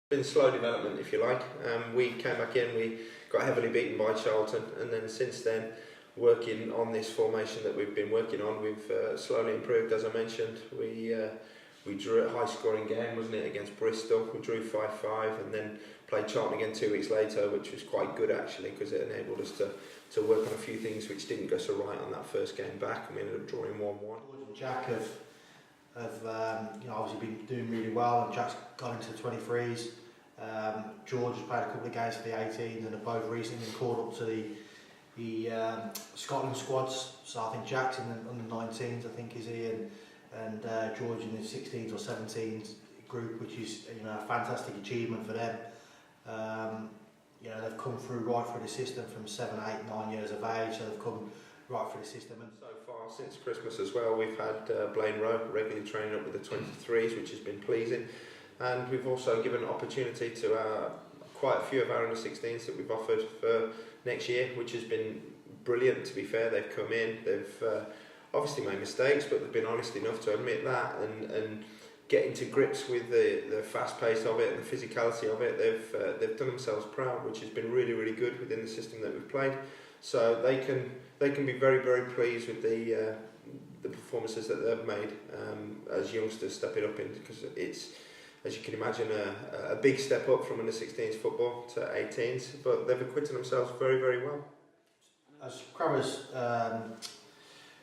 Been slow development, if you like. We came back in, we got heavily beaten by Charlton, and then since then, working on this formation that we've been working on, we've slowly improved. As I mentioned, we drew a high-scoring game, wasn't it, against Bristol. We drew 5-5, and then played Charlton again 2 weeks later, which was quite good actually, because it enabled us to work on a few things which didn't go so right on that first game back, and we ended up drawing 1-1. George and Jack have obviously been doing really well, and Jack's gone into the 23s. George has played a couple of games for the 18s and have both recently been called up to the Scotland squads. So I think Jack's in the under 19s, I think is he, and George in the 16s or 17s group, which is a fantastic achievement for them. They've come through right through the system from 7, 8, 9 years of age, so they've come right through the system. And so far since Christmas as well, we've had Blaine Rowe regularly training up with the 23s, which has been pleasing, and we've also given an opportunity to quite a few of our under 16s that we've offered for next year, which has been brilliant. To be fair, they've come in, they've obviously made mistakes, but they've been honest enough to admit that and getting to grips with the fast pace of it and the physicality of it. They've done themselves proud, which has been really, really good within the system that we've played. So they can be very, very pleased with the performances that they've made as youngsters stepping up in, because it's, as you can imagine, a big step up from under 16s football to 18s, but they've acquitted themselves very, very well. As Crabber's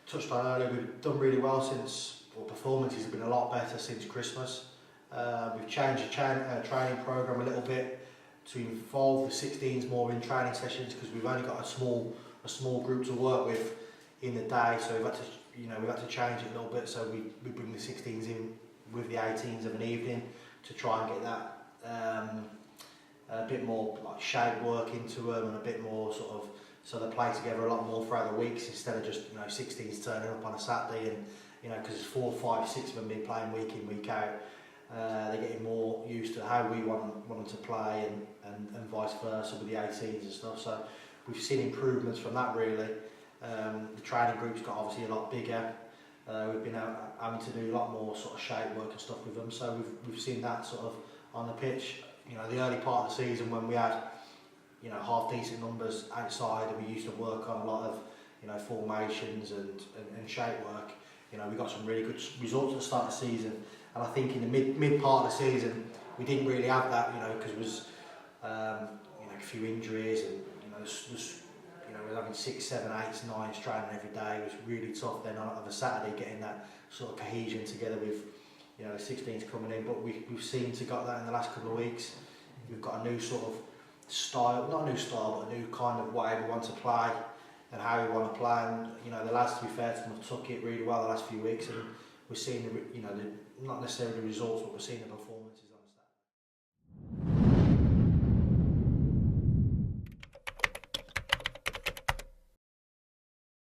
touched on earlier, we've done really well since. Well, performances have been a lot better since Christmas. We've changed the training programme a little bit to involve the 16s more in training sessions, because we've only got a small group to work with in the day, so we've had to change it a little bit. So we bring the 16s in with the 18s of an evening to try and get that a bit more like shape work into them, and a bit more sort of, so they play together a lot more throughout the weeks instead of just 16s turning up on a Saturday and because there's 4, 5, 6 of them been playing week in, week out. They're getting more used to how we want them to play, and vice versa with the 18s and stuff. So we've seen improvements from that really. The training group's got obviously a lot bigger. We've been having to do a lot more sort of shape work and stuff with them. So we've seen that sort of on the pitch. The early part of the season when we had half decent numbers outside, and we used to work on a lot of formations and shape work. We got some really good results at the start of the season, and I think in the mid part of the season we didn't really have that, because it was a few injuries, and we're having 6, 7, 8, 9s training every day. It was really tough then on a Saturday getting that sort of cohesion together with the 16s coming in. But we've seemed to got that in the last couple of weeks. We've got a new sort of style, not a new style, but a new kind of way we want to play and how we want to play, and the lads, to be fair to them, have took it really well the last few weeks, and we're seeing not necessarily the results, but we're seeing the performances.